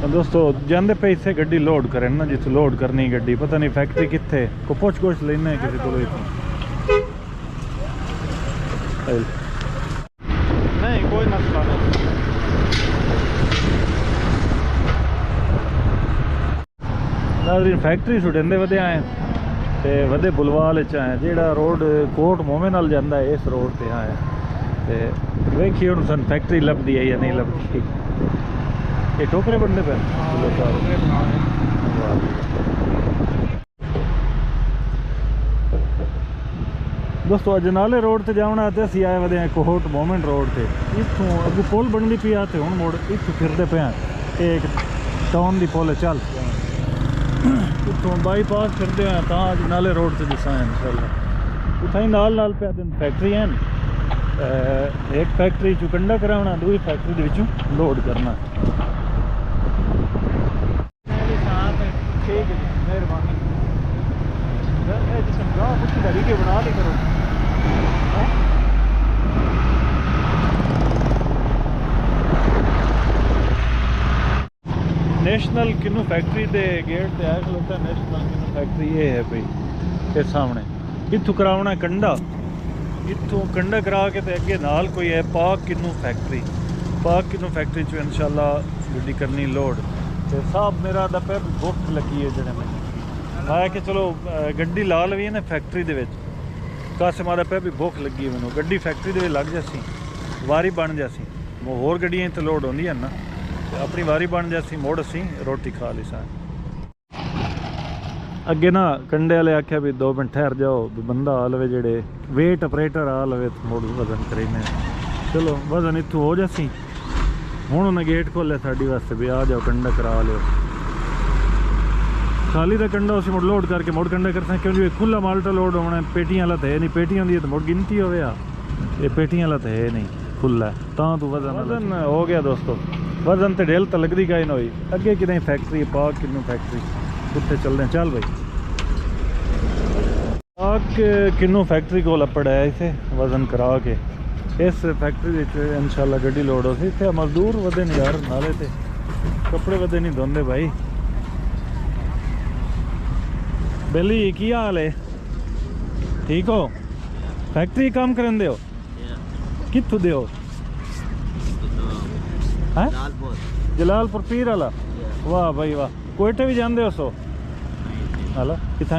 दोस्तों जाते पे इतने गड्डी लोड करें ना जिथे लोड करनी गड्डी पता नहीं फैक्ट्री कितने को पुछ कुछ लेना है किसी को नहीं कोई मसला नहीं फैक्ट्री सुटेंदे वधे आए ते वधे बुलवाल आए जेड़ा रोड कोट मोमे नाल जांदा है इस रोड ते आए ते वेखिए हुण सन फैक्ट्री लभदी है या नहीं लभदी ये टोकरे बनने पे दोस्तों अजनाले रोड से जाना तो असी आए वे कोहट मोमेंट रोड से इतों अगू पुल बनती पी तो हूँ मुड़ इतों फिरते पे एक टाउन की पुल चल इतों बाईपास फिरते हैं तो अजनाले रोड से दिसा है इंशाल्लाह उतना नाल पे फैक्ट्री हैं एक फैक्ट्री चू कंडा कराना दूसरी फैक्ट्री के लोड करना मेहरबानी कुछ तरीके बना ली करो नेशनल किन्नू फैक्ट्री के गेट पे आया खलोता नेशनल किन्नू फैक्ट्री ये है भाई ये सामने इतों करावना कंडा इतों कंडा करा के ते अगे नाल कोई है पाक किन्नू फैक्ट्री चो इंशाल्लाह गड्डी करनी लोड तो साहब मेरा पे भुख लगी है जने मैं आया कि चलो गड्डी ला लवी ना फैक्ट्री दे कासे मारा पे भी भुख लगी मैनू गड्डी फैक्ट्री दे लग जासी वारी बन जासी होर गड्डियां तो लोड होंदी है ना अपनी वारी बन जासी मुड़ असी रोटी खा ली सा अगे ना कंडे वाले आख्या भी 2 मिनट ठहर जाओ भी बंदा आ लवे जेड़े वेट ऑपरेटर आ लवे तो मुड़ वजन करीने चलो वजन इतों हो जासी हूँ उन्हें गेट खोलिया साड़ी वास्ते भी आ जाओ कंडा करा लो खाली का कंडा उसी मुड़ लोड करके मुड़ कंडा करते क्योंकि खुला माल्टा लोड होना पेटियां वाला तो है नहीं पेटियां होंगी तो मुड़ गिनती हो ये पेटियां वाला तो है नहीं खुला तो वजन हो गया दोस्तों वजन तो ढेल तो लगती कहीं ना हुई अगे कि नहीं फैक्ट्री पाक किन्नू फैक्ट्री उत्थे चलते हैं चल भाई पाक किन्नू फैक्ट्री को लपड़ है इसे वजन करा के इस फैक्ट्री इंशाल्लाह गड्डी लोड हो सी इतने मजदूर वधे नहीं यार नाले ते कपड़े वधे नहीं धोंदे भाई बेली की हाल है ठीक हो फैक्ट्री काम करेंदे हो कित्थों दे हो जलालपुर पीर वाला वाह भाई वाह कोयटे भी जाते हो सो हलो कितना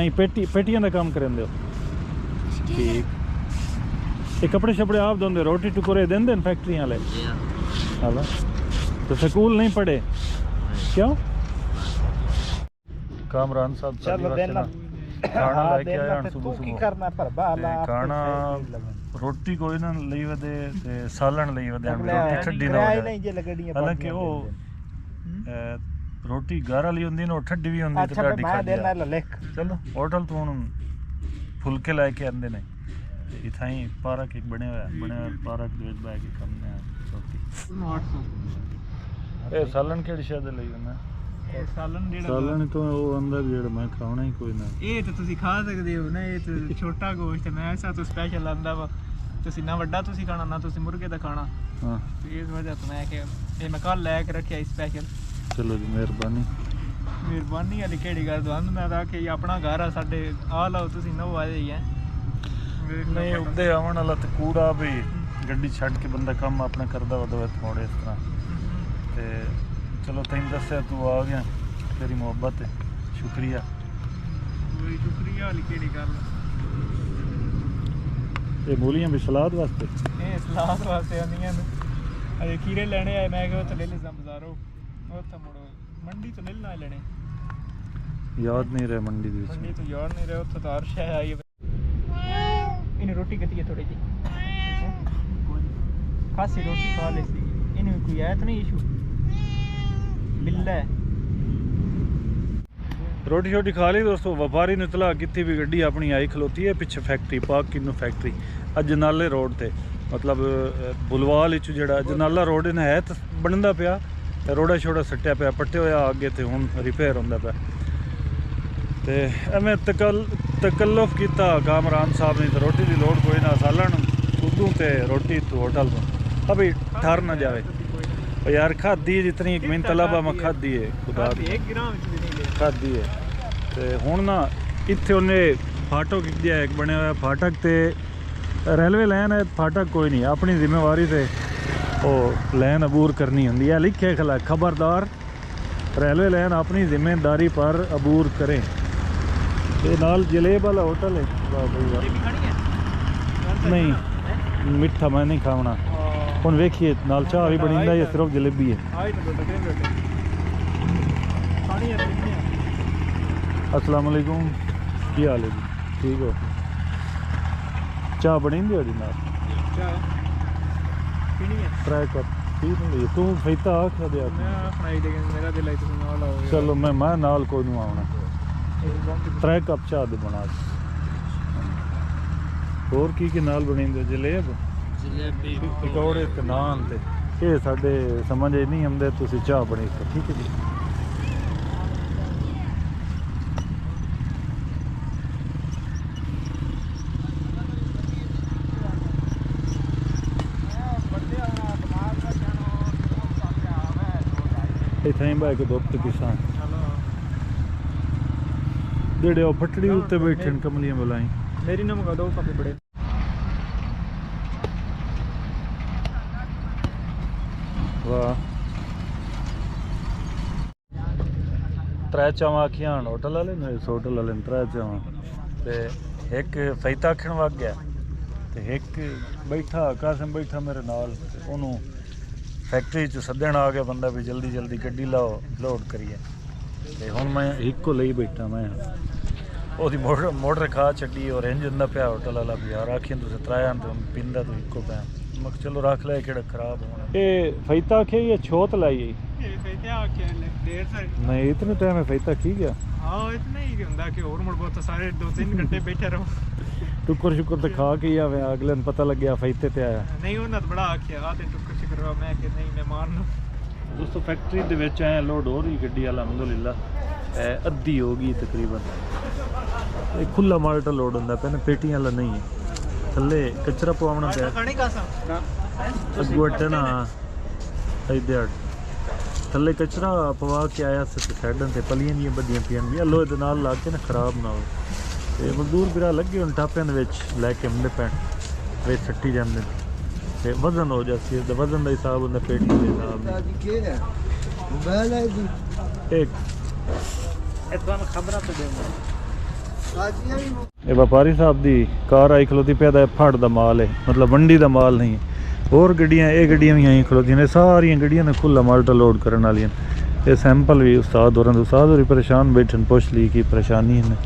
पेटियां का काम करेंदे हो ठीक ये कपड़े शपड़े आप दोंदे रोटी टुकड़े देंदे फैक्ट्री वाले हलो तो स्कूल नहीं पढ़े क्यों कामरान साहब खाना लेके आया सुबह खाना रोटी कोई ना लई वदे ते सालन लई वदे रोटी ठड्डी ना हालांकि वो रोटी घर वाली होंदी ना ठड्डी भी होंदी ते गाड़ी खा चलो होटल तो हुण फुलके लेके आंदे ने इतना ही पार्क एक बने हुआ पार्क दे विच बैठ के करने रोटी ए सालन केड़ी शायद लई होना सालन तो वो अंदर जेड़ा मैं खाना ही कोई ना ये तो तुसी खा सकदे हो ना ये तो छोटा गोश्त है मैं ऐसा तो स्पेशल आंदा वा तुसी ना वड्डा तुसी खाना ना तुसी मुर्गे दा खाना हां तो इस वजह तो मैं के ये मैं कल लेके रखया स्पेशल चलो जी मेहरबानी वाली केड़ी गल दंद मैं ता के अपना घर आ साडे आ लाओ तुसी नो आ जाई है नहीं उदे आवन वाला ते कूड़ा भी गड्डी छड़ के बंदा काम अपना करदा वदे थोड़े इस तरह ते चलो तेन दस्या तू आ गया तेरी मोहब्बत है शुक्रिया वाली केड़ी गल ये मूलियां भी सलाद वास्ते सलाद वास्ते आंदियां अरे खीरे लेने आए मैं कि उत्थे ले ले बाजारों उत्थे मुड़ो मंडी तो ले लेने याद नहीं रहे मंडी दी मंडी तो याद नहीं रहे उत्थे तो हर शय आई इन्हें रोटी कती है थोड़ी जी खासी रोटी खा ले सी इन्हें कोई आया तो नहीं इशू बिल्ला रोटी शोटी खा ली दोस्तों व्यापारी ने इतला की भी गड्डी अपनी आई खलोती है पिछे फैक्ट्री पाक किन्नू फैक्ट्री अजनाले रोड से मतलब बुलवाल जो अजनाला रोड है तो बनता पाया रोड़ा छोड़ा सट्टिया पाया पट्टे होया अगे तो हूँ रिपेयर होंदा पाया तो एवें तकल्लुफ किया कामरान साहब ने तो रोटी की लोड़ कोई ना सालन उदू तो रोटी तो होटल तो अभी ठहर ना जाए यार खादी है जितनी एक मिनट तलबा मैं खादी है खुदा एक ग्राम भी नहीं ले खादी है ते हुण ना इत्थे उन्हें फाटक दिया एक बने हुआ फाटक ते रेलवे लाइन है फाटक कोई नहीं अपनी जिम्मेवारी से वो लाइन अबूर करनी होंगी है लिखे खला खबरदार रेलवे लाइन अपनी जिम्मेदारी पर अबूर करें ये नाल जलेब वाला होटल है नहीं मिठा मैं नहीं खावना हुण वेखिए नाल चाह भी बनी या सिर्फ जलेबी है अस्सलाम वालेकुम की हाल है जी ठीक हो चाह बनी दी जी नाल ट्राई कर ठीक नहीं तू फैता आख्या दे चलो मैं नाल कोई नहीं आना 3 कप चाह दे बना होर की नाल बनी दे जलेब पकौड़े ते नान ते ये साडे समझ नहीं आंदे तुसी चाह बनी ठीक है जी इतना ही बाइक दो किसान जेड़े फटड़ी उत्ते बैठे कमलियां बुलाई मेरी ना मंगा दो काफी बड़े वाह 3 चावां आखियां होटल वाले ने होटल वाले 3 चावां ते एक फैता आखण वग गया ते एक बैठा कासम बैठा मेरे नाल ओनू फैक्ट्री च सदन आ गया बंदा भी जल्दी जल्दी गड्डी लाओ लोड करिए ते हुण मैं इक्को लई बैठा मैं ओदी मोटर खा छड्डी और इंजन दा पिया होटल वाला भी यार आखियां तुसें 3 आन ते पिंदा तो इक्को पै मैं चलो रख ले केड़ा खराब होना ए फैता आखे ये छोत लाई ये फैता आखे देर से नहीं इतने टाइम में फैता की गया हां इतना ही हुंदा कि और मुड़ बहुत सारे 2-3 घंटे बैठे रहो टुकर शुकर तो खा के आवे अगले दिन पता लग गया फैते ते आया नहीं उन्हें तो बड़ा आखिया आते टुकर शुकर मैं कि नहीं मैं मारना दोस्तों फैक्ट्री दे विच आए लोड हो रही गड्डी अल्हम्दुलिल्लाह अद्धी हो गई तकरीबन एक खुला माल्टा लोड होंदा पे पेटियां वाला नहीं है थल्ले कचरा पवाना पे अगुट ना इधर थल्ले कचरा पवा के आया से साइडन ते पलियां दी बड़ियां पियां भी लोहे दे नाल ला के ना खराब ना हो ते मजदूर बिरा लगे हुन टापियां दे विच लेके हमने पैण वे सट्टी जांदे ते वजन हो जाती है वजन दा हिसाब हुंदा पेटी दे हिसाब मोबाइल है जी एक इतना खबरां तो देंगे ये व्यापारी साहब दी कार आई खलोती पे फड़ दा माल है मतलब मंडी दा माल नहीं और गड्डियां ये गड्डियां भी आई खलोती ने सारियां गड्डियां ने खुला माल्टा लोड करने वाली ये सैंपल भी उस्ताद और परेशान बैठन पुछ ली की परेशानी है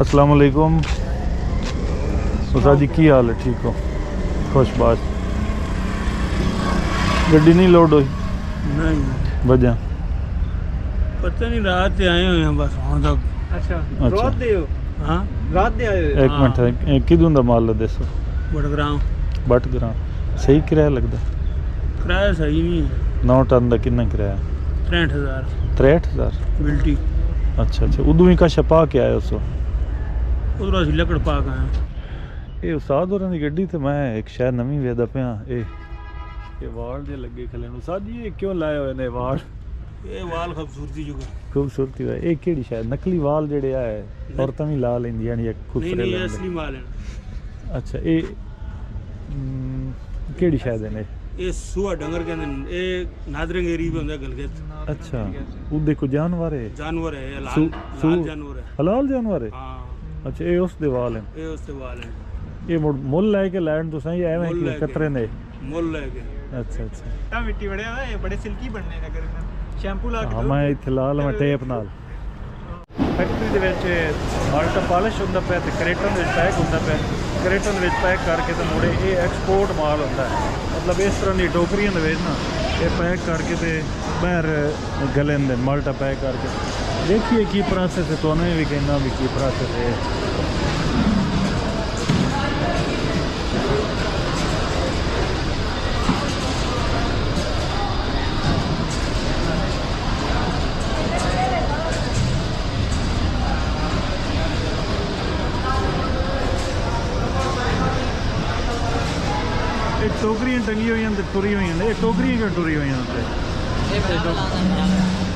अस्सलाम वालेकुम उस्ताद जी की हाल है ठीक हो खुशबाश गड्डी नहीं लोड हुई नहीं वजह पता नहीं रात से आए हुए हैं बस वहाँ तक अच्छा रात दे हो हाँ रात दे आए एक मिनट किदों दा माल है दसो बटग्राम सही किराया लगदा किराया सही नहीं है 9 टन दा कितना किराया 63,000 बिल्टी अच्छा उदू ही का छपा के आए उसो उधर असं लकड़ पा के आए ये उस्ताद होरां दी गड्डी ते मैं एक शायद नवीं वेदा पिया ये वाल जे लगे खले उस्ताद जी ये क्यों लाए हुए ने वाल ये वाल खूबसूरती है ये केड़ी शायद नकली वाल जेड़े आए औरतां भी ला लेंदियां ने खूबसूरत नहीं असली माल है अच्छा ये केड़ी शायद है ने ये सुआ डंगर के अंदर ये नादरंग एरिया में होंदा गलगत अच्छा उदे को जानवर है ये लाल जानवर है हलाल जानवर है हां अच्छा ये उस दे वाल है ये मुल लेके लैंड तो सही है कि कतरे ने मुल लेके अच्छा ता मिट्टी बड़े है बड़े सिल्की बनने लगे शैम्पू ला के मैं इत्थे लाल मैं टेप नाल फैक्ट्री दे विच माल्टा पॉलिश हुंदा पे ते क्रेटन विच पैक हुंदा पे क्रेटन विच पैक करके ते मुड़े ये एक्सपोर्ट माल हुंदा है मतलब इस तरह दी टोकरियां दे विच ना ये पैक करके ते बाहर गले दे माल्टा पैक करके देखिए की प्रोसेस है तो भी कहना भी की प्रोसेस है टोकरियां टंगी हुई हैं टुरी हुई हैं ये टोकरियां क्यों टुरी हुई हैं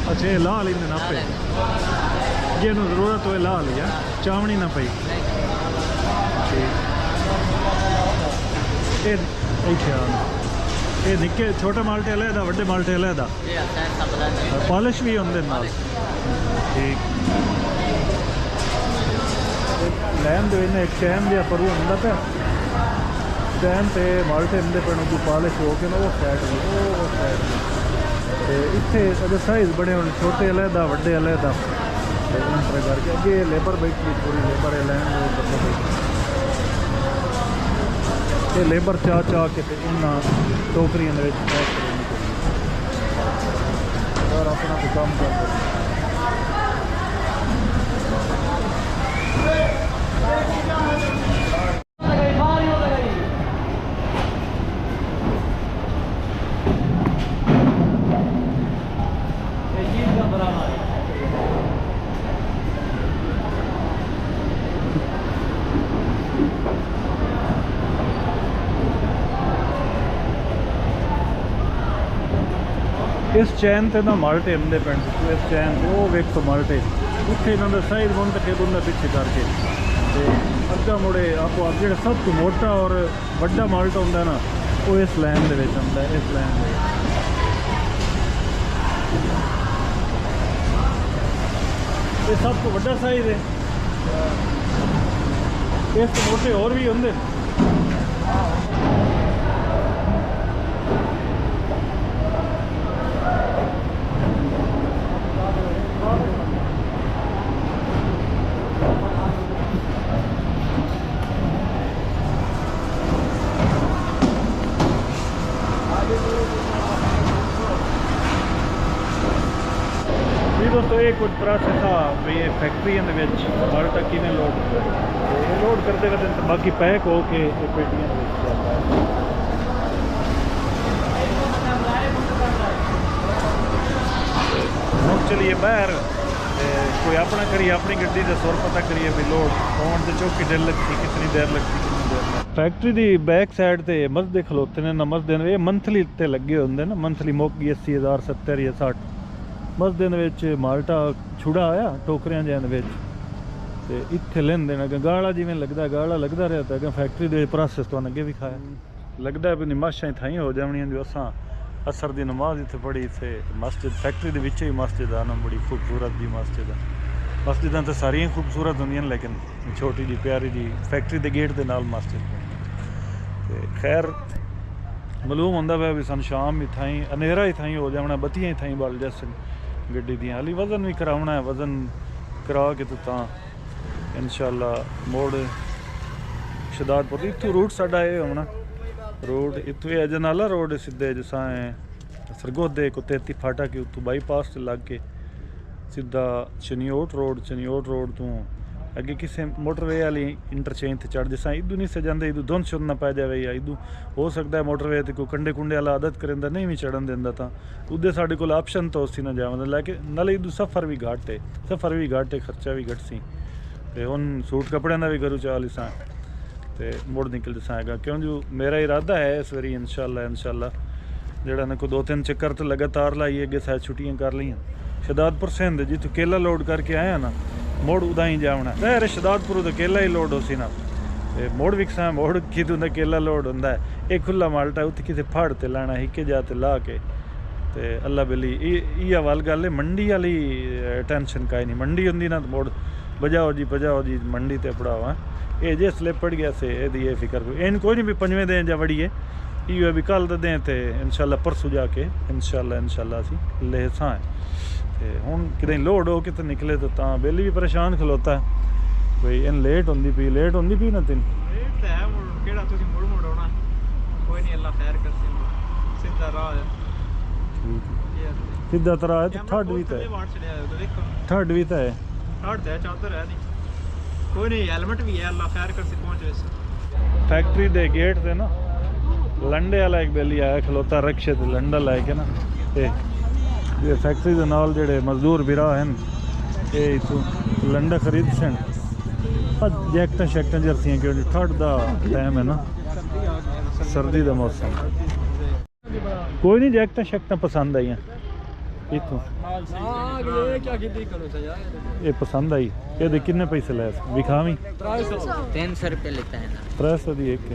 अच्छा ये ला लेंगे ना पे जिन्हों जरूरत हो ला लिया चावनी ना पई ये निक्के छोटे माल्टे अलहदा वड्डे माल्टे अलहदा पॉलिश भी होंगे नाल ठीक लैन दो इन्हें एक चैन दिया परू होंदा पे चैन ते माल्टे होंदे पे उनको पॉलिश हो के ना वो फैट इतने अगर साइज बड़े होने छोटे अलहदा वड्डे अलहदा करके अगे लेबर बैठी पूरी लेबर लैन ये लेबर चाह चाह के इन्होंने टोकरियों पैक और अपना तो काम कर इस चैन से ना माल्टे आते पिंड इस चैन से वो वेखो माल्टे उत्थे इन्होंने साइड बुन रखे बुंदा पिछे करके अद्धा मुड़े आपो आप जो सब तो मोटा और वड्डा माल्टा होंगे ना वो इस लैन दे विच आंदा इस लैन दे ये सब तो वड्डा साइज है इस तो मोटे और भी होंगे दोस्तों ये कुछ प्रोसेस था ये फैक्ट्री माल्टा किमें लोड ये लोड करते करते बाकी पैक हो के पेटियां जाता है हम चलिए बाहर कोई अपना करिए अपनी गड्डी का सुर पता करिए भी लोड आने से चौकी देर लगती कितनी देर लगती फैक्ट्री की बैक साइड से मसदे खलोते ने ना मसदे ये मंथली ते लगे होंगे ना मंथली मुक गई 80,000 70 या 60 मसदे माल्टा छुड़ा आया टोकरियां जैन ते इत्थे लेंदे ने गाला जिवें लगदा रहा था अगर फैक्ट्री दे प्रोसेस तो अगे भी खाया लगदा भी नमाशां थाई हो जावणियां जो असां असर दी नमाज इत्थे पढ़ी इत्थे मस्जिद फैक्ट्री दे विच ही मस्जिद आ ना बड़ी खूबसूरत दी मस्जिद मस्जिदां तो सारियां खूबसूरत होंदियां लेकिन छोटी जी प्यारी जी फैक्ट्री दे गेट दे नाल मस्जिद ते खैर मालूम होंदा पिया भी सन शाम ही थाई अनेरा ही थाई हो जावना बत्तियां ही थाई बल जैसन गड्डी दी हाली वजन भी करावना है वजन करा के तो इंशाल्लाह मोड़ शदादपुर इतों रूट साडा ये होना रोड इतों अजनाला रोड सीधे जिसा सरगोदे को 33 फाटा के उतों बाईपास से लग के सीधा चनियोट रोड तो अगे किसी मोटरवे वाली इंटरचेंज से चढ़ जिसा इदू नहीं से जाते इदू धुंध शुद्ध ना पै जाए या इदू हो सकता है मोटरवे तो कोई कंडे कुंडे वाला आदत करेंदा नहीं भी चढ़न देंदा तो उदे साडे कोल ऑप्शन तो उसी ना जावंदा लेकिन नाले इदू सफ़र भी घट है खर्चा भी घट सी ते हुण सूट कपड़ियां दा भी करूँ चाल इसा ते मुड़ निकल जसाएगा क्यों जो मेरा इरादा है इस बारी इंशाल्लाह जेड़ा ना को 2-3 चक्कर तो लगातार लाइए अगे शायद छुट्टियां कर लियां शदादपुर सिंध जितों केला लोड करके आया ना मोड़ उदा ही जावना शदादपुर तो केला ही लोड हो सी ना मोड़ विकसा मोड़ कितों का केला लोड होंदा है एक खुला माल्टा उत्थे किसी फाड़ ते लाना हिके जाते ला के ते अल्लाह बेली इया वाल गल है मंडी वाली टेंशन काई नहीं मंडी होंदी ना तो मोड़ बजाओ जी मंडी ते पड़ावा ये जिसले पड़ गया से ये फिक्र इन कोई नहीं भी 5वें दिन जा वड़िए इो भी कल दें तो इंशाल्लाह परसों जाके इंशाल्लाह असी लेसा है हूँ कि लोड हो के तो निकले तो बेली भी परेशान खलोता है भाई इन लेट होंदी पी ना तीन सीधा तरह है तो थर्ड भी तो है कोई नहीं हेलमेट भी है अल्लाह खैर कर से पहुंच वैसे फैक्ट्री दे गेट से ना लंडे वाला एक बेली आया खलोता रक्शे ते लंडा लैके ना ते ये फैक्ट्री दे नाल जेड़े मजदूर बिरा हैं ये इथों लंडा खरीद सन जैकटा शैकटा जर्सियां क्योंकि ठंड दा टाइम है ना सर्दी का मौसम कोई नहीं जैकटा शैकटा पसंद आई इतों ये पसंद आई ये किन्ने पैसे ले विखावी 300 रुपये लेता है ना 300 दी एक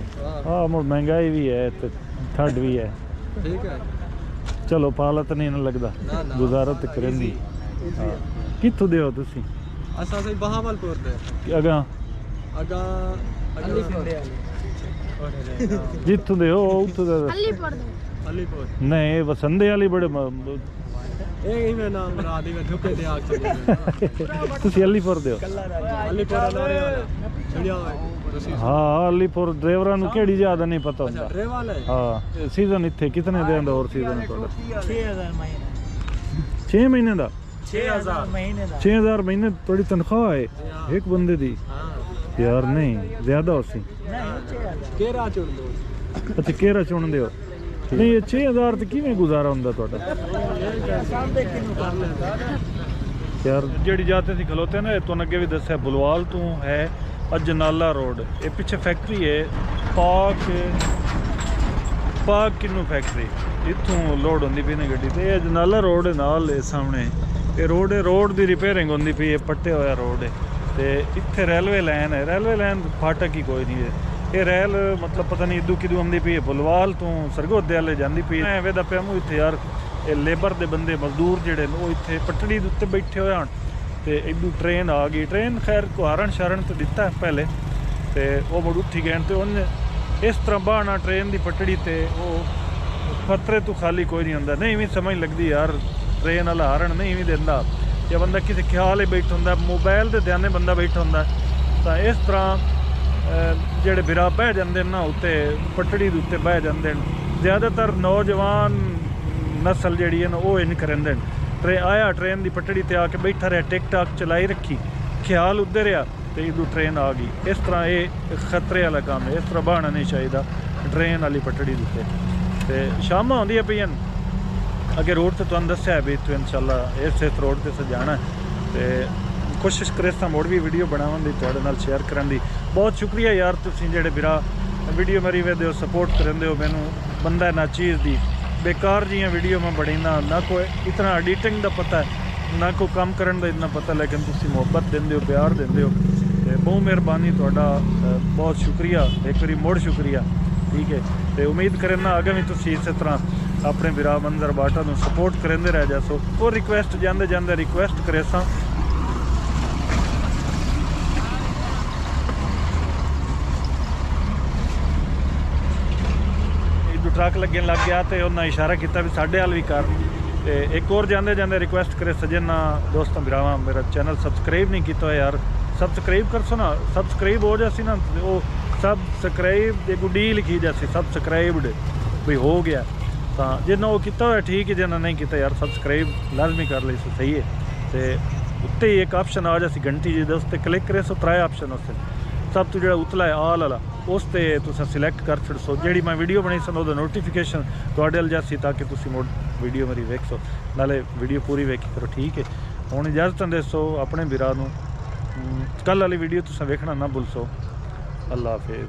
हाँ मुड़ महंगाई भी है तो ठंड भी है ठीक है चलो पाला तो नहीं ना लगता गुजारा तो करेंदी हाँ कितों दे हो तुसी असा सही बहावलपुर दे अगा अगा जितों दे हो उतों दे अलीपुर नहीं वसंदे वाली बड़े ਇਹ ਹੀ ਮੈਂ ਨਾਮ ਰਾਦੀ ਮੈਂ ਝੁਕੇ ਤੇ ਆਗ ਚਲੇ ਤੁਸੀਂ ਅਲੀਪੁਰ ਦੇ ਹੋ ਅਲੀਪੁਰ ਲੋਰੇ ਛੜਿਆ ਤੁਸੀਂ ਹਾਂ ਅਲੀਪੁਰ ਡਰਾਈਵਰਾਂ ਨੂੰ ਕਿਹੜੀ ਜ਼ਿਆਦਾ ਨਹੀਂ ਪਤਾ ਹੁੰਦਾ ਡਰਾਈਵਰ ਹੈ ਹਾਂ ਸੀਜ਼ਨ ਇੱਥੇ ਕਿਤਨੇ ਦਿਨ ਦਾ ਹੋਰ ਸੀਜ਼ਨ ਤੁਹਾਡਾ 6000 महीने 6 ਮਹੀਨੇ ਦਾ 6000 महीने का 6000 ਮਹੀਨੇ ਤੁਹਾਡੀ ਤਨਖਾਹ ਹੈ ਇੱਕ ਬੰਦੇ ਦੀ ਹਾਂ ਯਾਰ ਨਹੀਂ ਜ਼ਿਆਦਾ ਹੋਸੀ ਕਿਹੜਾ ਚੁਣ ਲੋ ਅੱਛਾ ਕਿਹੜਾ ਚੁਣਦੇ ਹੋ ਨਹੀਂ ਇਹ 6000 ਤੇ ਕਿਵੇਂ ਗੁਜ਼ਾਰਾ ਹੁੰਦਾ ਤੁਹਾਡਾ ਯਾਰ ਜਿਹੜੀ ਜਾਤੇ ਸੀ ਖਲੋਤੇ ਨਾ ਇਹ ਤੋਂ ਅੱਗੇ ਵੀ ਦੱਸਿਆ ਬੁਲਵਾਲ ਤੋਂ ਹੈ ਅਜਨਾਲਾ ਰੋਡ ਇਹ ਪਿੱਛੇ ਫੈਕਟਰੀ ਹੈ ਪਾਕ ਕਿੰਨੂ ਫੈਕਟਰੀ ਇੱਥੋਂ ਲੋਡ ਹੁੰਦੀ ਪਈ ਨੇ ਗੱਡੀ ਤੇ ਇਹ ਅਜਨਾਲਾ ਰੋਡ ਨਾਲ ਇਹ ਸਾਹਮਣੇ ਇਹ ਰੋਡ ਦੀ ਰਿਪੇਅਰਿੰਗ ਹੁੰਦੀ ਪਈ ਹੈ ਪੱਟਿਆ ਹੋਇਆ ਰੋਡ ਹੈ ਤੇ ਇੱਥੇ ਰੇਲਵੇ ਲਾਈਨ ਹੈ ਰੇਲਵੇ ਲਾਈਨ ਫਾਟਕ ਹੀ ਕੋਈ ਨਹੀਂ ਹੈ ਇਹ ਰੈਲ मतलब पता नहीं इदू किदू आंदी पई है बुलवाल तो सरगोधे वाले जांदी पई है वे दा पिया मू इत्थे यार ये लेबर दे बंदे मजदूर जेड़े ने वो इत्थे पटड़ी दे उत्ते बैठे होए हन ते इदू ट्रेन आ गई ट्रेन खैर कुहारण शरण तो दिता है पहले ते वो मुड़ उठी गए ते उन्हें इस तरह बहाना ट्रेन दी पटड़ी ते वो खतरे तो खाली कोई नहीं हुंदा नहीं भी समझ लगदी यार ट्रेन वाला हारण नहीं भी दिंदा या बंदा किसी ख्याल ही बैठा हुंदा मोबाइल दे ध्याने बंदा बैठा हुंदा तां इस तरह ਜਿਹੜੇ ਬਿਰਾ ਬਹਿ ਜਾਂਦੇ ਨਾ ਉੱਤੇ ਪਟੜੀ ਦੇ ਉੱਤੇ ਬਹਿ ਜਾਂਦੇ ਨੇ ਜ਼ਿਆਦਾਤਰ ਨੌਜਵਾਨ ਨਸਲ ਜਿਹੜੀ ਹੈ ਨਾ ਉਹ ਇੰਜ ਕਰੰਦੇ ਨੇ ਆਇਆ ਟ੍ਰੇਨ ਦੀ ਪਟੜੀ ਤੇ ਆ ਕੇ ਬੈਠਾ ਰਿਹਾ ਟਿਕ ਟਾਕ ਚਲਾਈ ਰੱਖੀ ਖਿਆਲ ਉੱਧਰ ਰਿਹਾ ਤੇ ਇਦੋਂ ਟ੍ਰੇਨ ਆ ਗਈ ਇਸ ਤਰ੍ਹਾਂ ਇਹ ਖਤਰੇ ਵਾਲਾ ਕੰਮ ਹੈ ਇਸ ਤਰ੍ਹਾਂ ਬਹਾਨਾ ਨਹੀਂ ਚਾਹੀਦਾ ਟ੍ਰੇਨ ਵਾਲੀ ਪਟੜੀ ਦੇ ਉੱਤੇ ਤੇ ਸ਼ਾਮਾਂ ਆਉਂਦੀਆਂ ਪਈਆਂ ਅੱਗੇ ਰੋਡ ਤੇ ਤੁਹਾਨੂੰ ਦੱਸਿਆ ਵੀ ਇੱਥੋਂ ਇਨਸ਼ਾਅੱਲਾ ਇਸ ਰੋਡ ਤੇ ਸਜਾਣਾ ਤੇ कोशिश करे मुड़ भी वीडियो बनावन दी तुहाडे नाल शेयर करन दी बहुत शुक्रिया यार तुसीं जेड़े बिरा वीडियो मेरी वेदे हो सपोर्ट करंदे हो मैनू बंदा ना चीज़ दी बेकार जियां वीडियो मैं बड़ीना ना कोई इतना एडिटिंग दा पता है ना कोई काम करन दा इतना पता लेकिन तुसीं मोहब्बत देंदे हो प्यार देंदे हो ते बहुत मेहरबानी तुहाडा बहुत शुक्रिया एक बारी मुड़ शुक्रिया ठीक है ते उम्मीद करना आगे भी तुसीं इस तरह अपने बिरा मंजर बाटा नूं सपोर्ट करंदे रह जासो और रिक्वेस्ट जांदे जांदे रिक्वेस्ट करे सां ट्रक लगन लग गया तो उन्हें इशारा किया भी साढ़े हाल भी कर ते एक और जाते जाते रिक्वेस्ट करे सजना दोस्तों बिरावां मेरा चैनल सबसक्राइब नहीं किया यार सबसक्राइब करसो ना सबसक्राइब हो जासी ना वो सबसक्राइब एक डी लिखी जासी सबसक्राइब्ड भी हो गया तो जिन्हें वो किया होया ठीक है जिन्हें नहीं किया यार सबसक्राइब लाजमी कर ली सही है तो उत्ते ही एक ऑप्शन आ जासी घंटी जी उस पर क्लिक करे सो 3 ऑप्शन उस सब तो जो उतला है आल वाला उस पर तुम सिलेक्ट कर छो जी मैं वीडियो बनाई सन वो नोटिफिकेशन तुहाडे अल जासी ताकि तुम मुड़ वीडियो मेरी वेख सो नाले वीडियो पूरी वेखी करो ठीक है हुण इजाजत दसो अपने बिरा नूं कल वाली वीडियो तुम वेखना ना भुलसो अल्लाह हाफिज़।